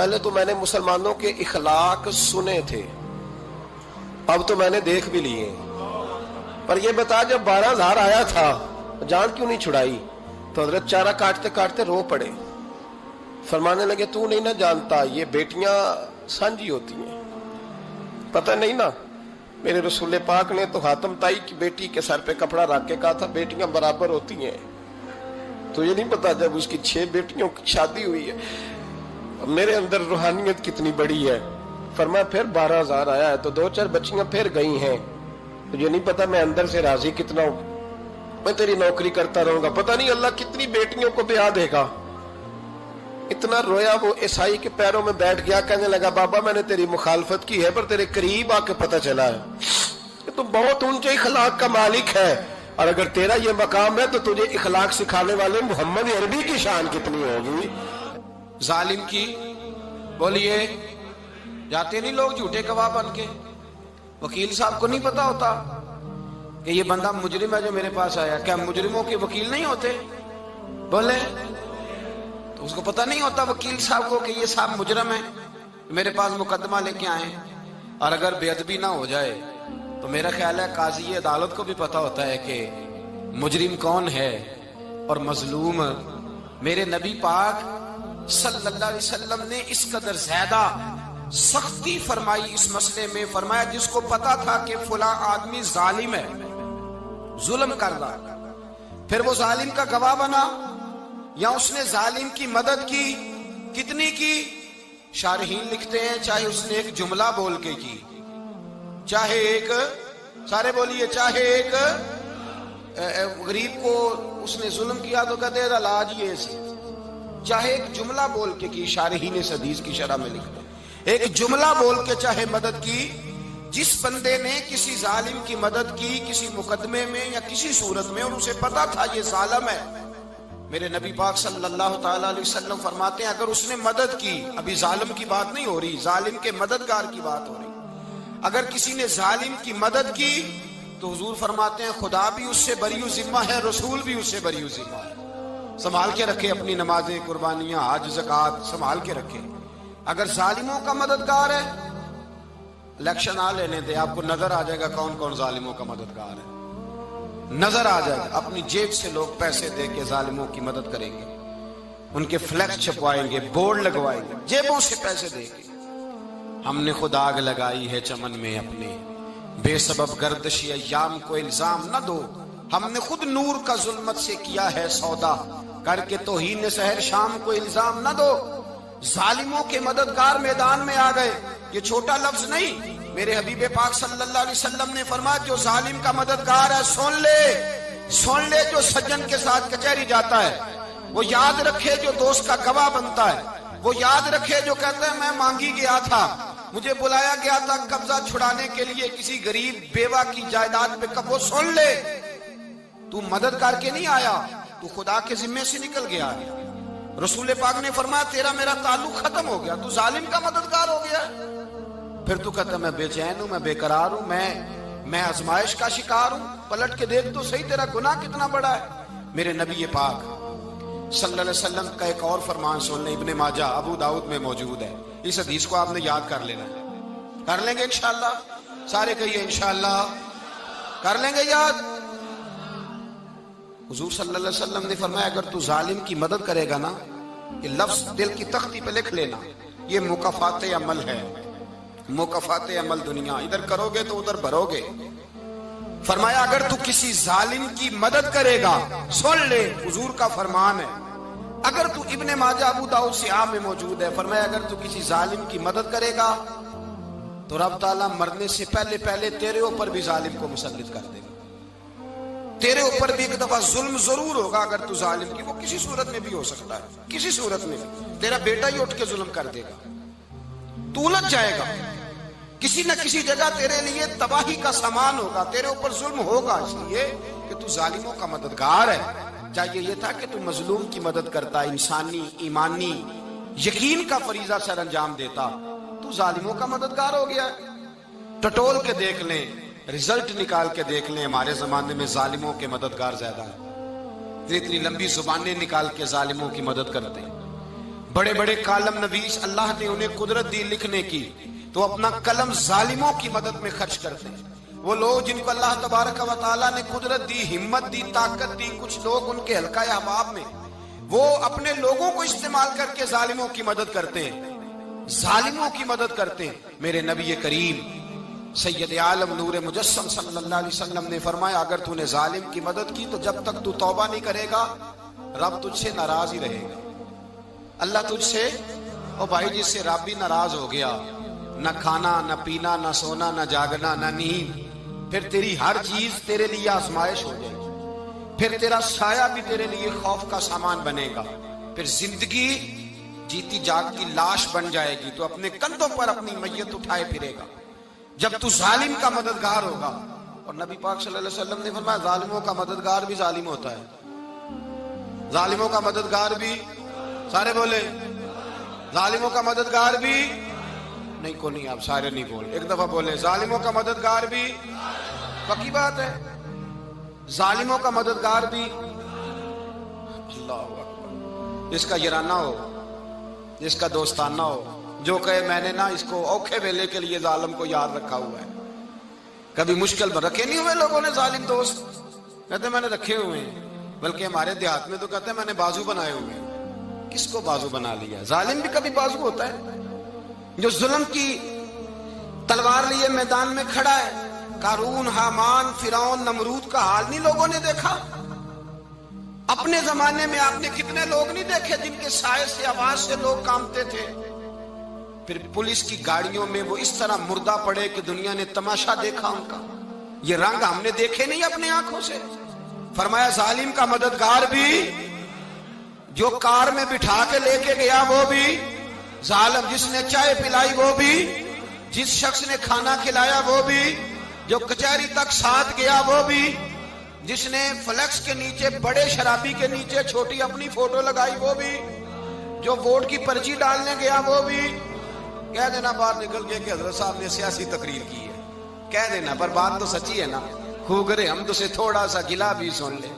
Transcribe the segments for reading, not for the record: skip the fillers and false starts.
پہلے تو میں نے مسلمانوں کے اخلاق سنے تھے، اب تو میں نے دیکھ بھی لیے. پر یہ بتا جب 12,000 آیا تھا جان کیوں نہیں چھڑائی؟ تو حضرت چارہ کاٹتے کاٹتے رو پڑے. فرمانے لگے تو نہیں نہ جانتا یہ بیٹیاں سانجھی ہوتی ہیں، پتہ نہیں نا. میرے رسول پاک نے تو حاتم تائی کی بیٹی کے سر پہ کپڑا رکھ کے کہا تھا بیٹیاں برابر ہوتی ہیں. تو یہ نہیں پتا جب اس کی 6 بیٹیوں کی شادی ہوئی ہے میرے اندر روحانیت کتنی بڑی ہے. فرمایا پھر 12,000 آیا ہے تو 2-4 بچیاں پھر گئی ہیں. تجھے نہیں پتا میں اندر سے راضی کتنا ہوں، میں تیری نوکری کرتا رہوں گا، پتہ نہیں اللہ کتنی بیٹیوں کو بیاہ دے گا. اتنا رویا وہ عیسائی کے پیروں میں بیٹھ گیا، کہنے لگا بابا میں نے تیری مخالفت کی ہے پر تیرے قریب آ کے پتہ چلا ہے کہ تو بہت اونچے اخلاق کا مالک ہے، اور اگر تیرا یہ مقام ہے تو تجھے اخلاق سکھانے والے محمد عربی کی شان کتنی ہوگی. ظالم کی بولیے جاتے نہیں لوگ جھوٹے گواہ بن کے. وکیل صاحب کو نہیں پتا ہوتا کہ یہ بندہ مجرم ہے جو میرے پاس آیا. کیا مجرموں کے وکیل نہیں ہوتے؟ بولے تو اس کو پتہ نہیں ہوتا وکیل صاحب کو کہ یہ صاحب مجرم ہے میرے پاس مقدمہ لے کے آئے. اور اگر بے ادبی نہ ہو جائے تو میرا خیال ہے قاضی عدالت کو بھی پتا ہوتا ہے کہ مجرم کون ہے اور مظلوم. میرے نبی پاک صلی اللہ علیہ وسلم نے اس قدر زیادہ سختی فرمائی اس مسئلے میں. فرمایا جس کو پتا تھا کہ فلاں آدمی ظالم ہے، ظلم کر رہا، پھر وہ ظالم کا گواہ بنا یا اس نے ظالم کی مدد کی، کتنی کی؟ شارحین لکھتے ہیں چاہے اس نے ایک جملہ بول کے کی، چاہے ایک، سارے بولیے، چاہے ایک غریب کو اس نے ظلم کیا تو کہتے ہیں علاج یہ سی، چاہے ایک جملہ بول کے کی. شارحین اس حدیث کی شرح میں لکھتے ہیں ایک جملہ بول کے چاہے مدد کی. جس بندے نے کسی ظالم کی مدد کی کسی مقدمے میں یا کسی صورت میں اور اسے پتا تھا یہ ظالم ہے، میرے نبی پاک صلی اللہ تعالی علیہ وسلم فرماتے ہیں اگر اس نے مدد کی، ابھی ظالم کی بات نہیں ہو رہی، ظالم کے مددگار کی بات ہو رہی، اگر کسی نے ظالم کی مدد کی تو حضور فرماتے ہیں خدا بھی اس سے بری ذمہ ہے، رسول بھی اس سے بری ذمہ ہے. سنبھال کے رکھے اپنی نمازیں، قربانیاں، حج، زکوٰۃ سنبھال کے رکھے. اگر ظالموں کا مددگار ہے، الیکشن آ لینے دے، آپ کو نظر آ جائے گا کون کون ظالموں کا مددگار ہے، نظر آ جائے گا. اپنی جیب سے لوگ پیسے دے کے ظالموں کی مدد کریں گے، ان کے فلیکس چھپوائیں گے، بورڈ لگوائیں گے، جیبوں سے پیسے دے کے. ہم نے خود آگ لگائی ہے چمن میں اپنے، بے سبب گردشی ایام کو الزام نہ دو. ہم نے خود نور کا ظلمت سے کیا ہے سودا، کر کے توہین سحر شام کو الزام نہ دو. ظالموں کے مددگار میدان میں آ گئے. یہ چھوٹا لفظ نہیں، میرے حبیب پاک صلی اللہ علیہ وسلم نے فرمایا جو ظالم کا مددگار ہے سن لے جو سجن کے ساتھ کچہری جاتا ہے، وہ یاد رکھے جو دوست کا گواہ بنتا ہے، وہ یاد رکھے جو کہتا ہے میں مانگی گیا تھا، مجھے بلایا گیا تھا قبضہ چھڑانے کے لیے کسی غریب بیوہ کی جائیداد پہ، وہ سن لے تو مدد کر کے نہیں آیا، تو خدا کے ذمے سے نکل گیا ہے. رسول پاک نے فرمایا تیرا میرا تعلق ختم ہو گیا، تو ظالم کا مددگار ہو گیا. پھر تو کہتا میں بے چین ہوں، میں بے قرار ہوں، میں آزمائش کا شکار ہوں. پلٹ کے دیکھ تو صحیح تیرا گناہ کتنا بڑا ہے. میرے نبی پاک صلی اللہ علیہ وسلم کا ایک اور فرمان سن لیں، ابن ماجہ ابو داؤد میں موجود ہے. اس حدیث کو آپ نے یاد کر لینا ہے. کر لیں گے انشاءاللہ؟ سارے کہیے انشاءاللہ کر لیں گے یاد. حضور صلی اللہ علیہ وسلم نے فرمایا اگر تو ظالم کی مدد کرے گا نا، یہ لفظ دل کی تختی پہ لکھ لینا، یہ مکافات عمل ہے، مکافات عمل دنیا، ادھر کرو گے تو ادھر بھرو گے. فرمایا اگر تو کسی ظالم کی مدد کرے گا، سن لے حضور کا فرمان ہے، اگر تو ابن ماجہ ابو داؤد سیاہ میں موجود ہے، فرمایا اگر تو کسی ظالم کی مدد کرے گا تو رب تعالیٰ مرنے سے پہلے تیرے اوپر بھی ظالم کو مسلط کر دے گا. تیرے اوپر بھی ایک دفعہ ظلم ضرور ہوگا اگر تو ظالم کی، وہ کسی صورت میں بھی ہو سکتا ہے، کسی صورت میں بھی تیرا بیٹا ہی اٹھ کے ظلم کر دے گا، تو الجھ جائے گا، کسی نہ کسی جگہ تیرے لیے تباہی کا سامان ہوگا، تیرے اوپر ظلم ہوگا، اس لیے کہ تو ظالموں کا مددگار ہے. چاہیے یہ تھا کہ تو مظلوم کی مدد کرتا، انسانی ایمانی یقین کا فریضہ سر انجام دیتا. تو ظالموں کا مددگار ہو گیا. ٹٹول کے دیکھ لیں، رزلٹ نکال کے دیکھ لیں، ہمارے زمانے میں ظالموں کے مددگار زیادہ ہیں. اتنی لمبی زبانیں نکال کے ظالموں کی مدد کرتے ہیں. بڑے بڑے کالم نویس اللہ نے انہیں قدرت دی لکھنے کی، تو اپنا قلم ظالموں کی مدد میں خرچ کرتے ہیں۔ وہ لوگ جن کو اللہ تبارک و تعالیٰ نے قدرت دی، ہمت دی، طاقت دی، کچھ لوگ ان کے حلقہ احباب میں، وہ اپنے لوگوں کو استعمال کر کے ظالموں کی مدد کرتے ہیں، ظالموں کی مدد کرتے ہیں۔ میرے نبی کریم سید عالم نور مجسم صلی اللہ علیہ وسلم نے فرمایا، اگر تو نے ظالم کی مدد کی تو جب تک تو توبہ نہیں کرے گا رب تجھ سے ناراض ہی رہے گا۔ اللہ تجھ سے، او بھائی جس سے رب بھی ناراض ہو گیا، نہ کھانا نہ پینا نہ سونا نہ جاگنا نہ نیند، پھر تیری ہر چیز تیرے لیے آزمائش ہو جائے گی، پھر تیرا سایہ بھی تیرے لیے خوف کا سامان بنے گا، پھر زندگی جیتی جاگتی لاش بن جائے گی، تو اپنے کندھوں پر اپنی میت اٹھائے پھرے گا جب تو ظالم کا مددگار ہوگا۔ اور نبی پاک صلی اللہ علیہ وسلم نے فرمایا، ظالموں کا مددگار بھی ظالم ہوتا ہے، ظالموں کا مددگار بھی، سارے بولے ظالموں کا مددگار بھی نہیں، کو نہیں، آپ سارے نہیں بولے، ایک دفعہ بولے ظالموں کا مددگار بھی، پکی بات ہے، ظالموں کا مددگار بھی۔ اللہ اکبر، جس کا یارانہ ہو، جس کا دوستانہ ہو، جو کہے میں نے نا اس کو اوکھے ویلے کے لیے ظالم کو یاد رکھا ہوا ہے۔ کبھی مشکل میں رکھے نہیں ہوئے لوگوں نے ظالم دوست، کہتے میں نے رکھے ہوئے ہیں، بلکہ ہمارے دیہات میں تو کہتے ہیں میں نے بازو بنائے ہوئے ہیں۔ کس کو بازو بنا لیا؟ ظالم بھی کبھی بازو ہوتا ہے، جو ظلم کی تلوار لیے میدان میں کھڑا ہے۔ قارون، حامان، فرعون، نمرود کا حال نہیں لوگوں نے دیکھا؟ اپنے زمانے میں آپ نے کتنے لوگ نہیں دیکھے جن کے سائے سے، آواز سے لوگ کانپتے تھے؟ پھر پولیس کی گاڑیوں میں وہ اس طرح مردہ پڑے کہ دنیا نے تماشا دیکھا ان کا۔ یہ رنگ ہم نے دیکھے نہیں اپنے آنکھوں سے۔ فرمایا ظالم کا مددگار بھی، جو کار میں بٹھا کے لے کے گیا وہ بھی ظالم، جس نے چائے پلائی وہ بھی، جس شخص نے کھانا کھلایا وہ بھی، جو کچہری تک ساتھ گیا وہ بھی، جس نے فلیکس کے نیچے، بڑے شرابی کے نیچے چھوٹی اپنی فوٹو لگائی وہ بھی، جو ووٹ کی پرچی ڈالنے گیا وہ بھی۔ کہہ دینا باہر نکل کے کہ حضرت صاحب نے سیاسی تقریر کی ہے، کہہ دینا، پر بات تو سچی ہے نا۔ خوگرے حمد سے تھوڑا سا گلا بھی سن لے،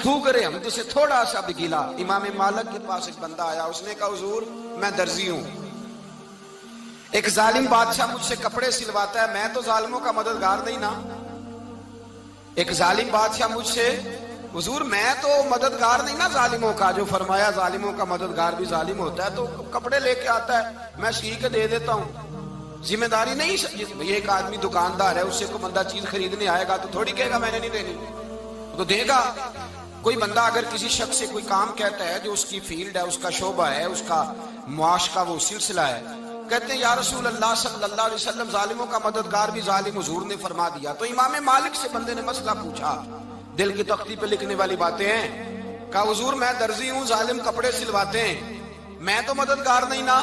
خوگرے حمد سے تھوڑا سا بھی گلا۔ امام مالک کے پاس ایک بندہ آیا، اس نے کہا حضور میں درزی ہوں، ایک ظالم بادشاہ مجھ سے کپڑے سلواتا ہے، میں تو ظالموں کا مددگار نہیں نا۔ ایک ظالم بادشاہ مجھ سے، حضور میں تو مددگار نہیں نا ظالموں کا، جو فرمایا ظالموں کا مددگار بھی ظالم ہوتا ہے، تو کپڑے لے کے آتا ہے میں سی کے دے دیتا ہوں، ذمہ داری نہیں۔ یہ ایک آدمی دکاندار ہے، اس سے کوئی بندہ چیز خریدنے آئے گا تو تھوڑی کہے گا میں نے نہیں دینی، تو دے گا۔ کوئی بندہ اگر کسی شخص سے کوئی کام کہتا ہے جو اس کی فیلڈ ہے، اس کا شعبہ ہے، اس کا معاش کا وہ سلسلہ ہے، کہتے ہیں یا رسول اللہ صلی اللہ علیہ وسلم ظالموں کا مددگار بھی ظالم، حضور نے فرما دیا۔ تو امام مالک سے بندے نے مسئلہ پوچھا، دل کی تختی پہ لکھنے والی باتیں ہیں، کہا حضور میں درزی ہوں، ظالم کپڑے سلواتے ہیں، میں تو مددگار نہیں نا۔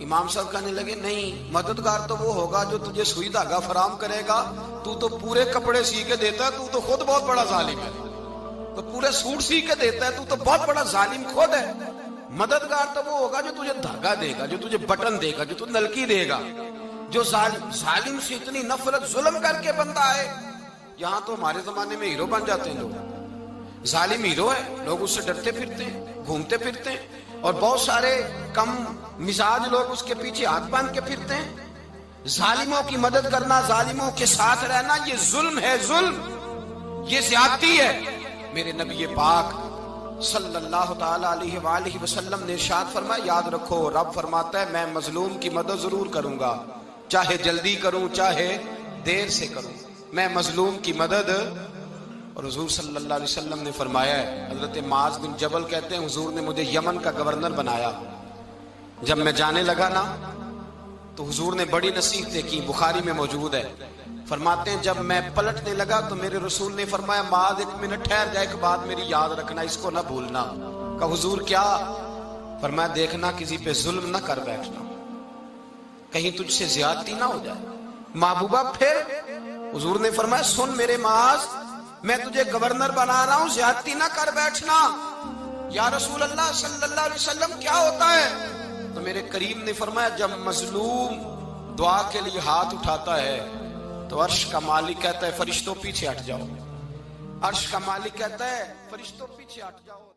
امام صاحب کہنے لگے نہیں، مددگار تو وہ ہوگا جو تجھے سوئی دھاگا فراہم کرے گا، تو پورے کپڑے سی کے دیتا ہے، تو خود بہت بڑا ظالم ہے، تو پورے سوٹ سی کے دیتا ہے، تو بہت بڑا ظالم خود ہے۔ مددگار تو وہ ہوگا جو تجھے دھاگا دے گا، جو تجھے بٹن دے گا، جو تجھے نلکی دے گا، جو ظالم سے اتنی نفرت ظلم کر کے بندہ ہے۔ یہاں تو ہمارے زمانے میں ہیرو بن جاتے ہیں لوگ، ظالم ہیرو ہے، لوگ اس سے ڈرتے پھرتے ہیں، گھومتے پھرتے ہیں، اور بہت سارے کم مزاج لوگ اس کے پیچھے ہاتھ باندھ کے پھرتے ہیں۔ ظالموں کی مدد کرنا، ظالموں کے ساتھ رہنا، یہ ظلم ہے، ظلم، یہ زیادتی ہے۔ میرے نبی پاک صلی اللہ تعالی علیہ وآلہ وسلم نے ارشاد فرمایا، یاد رکھو رب فرماتا ہے میں مظلوم کی مدد ضرور کروں گا، چاہے جلدی کروں چاہے دیر سے کروں، میں مظلوم کی مدد۔ اور حضور صلی اللہ علیہ وسلم نے فرمایا ہے، حضرت معاذ بن جبل کہتے ہیں حضور نے مجھے یمن کا گورنر بنایا، جب میں جانے لگا نا تو حضور نے بڑی نصیحتیں کی، بخاری میں موجود ہے، فرماتے ہیں جب میں پلٹنے لگا تو میرے رسول نے فرمایا معاذ ایک منٹ ٹھہر جا، ایک بات میری یاد رکھنا، اس کو نہ بھولنا۔ کہا حضور کیا؟ فرمایا دیکھنا کسی پہ ظلم نہ کر بیٹھنا، کہیں تجھ سے زیادتی نہ ہو جائے۔ محبوبہ پھر حضور نے فرمایا سن میرے معاذ، میں تجھے گورنر بنا رہا ہوں، زیادتی نہ کر بیٹھنا۔ یا رسول اللہ صلی اللہ علیہ وسلم کیا ہوتا ہے؟ تو میرے کریم نے فرمایا جب مظلوم دعا کے لیے ہاتھ اٹھاتا ہے تو عرش کا مالک کہتا ہے فرشتوں پیچھے ہٹ جاؤ، عرش کا مالک کہتا ہے فرشتوں پیچھے ہٹ جاؤ۔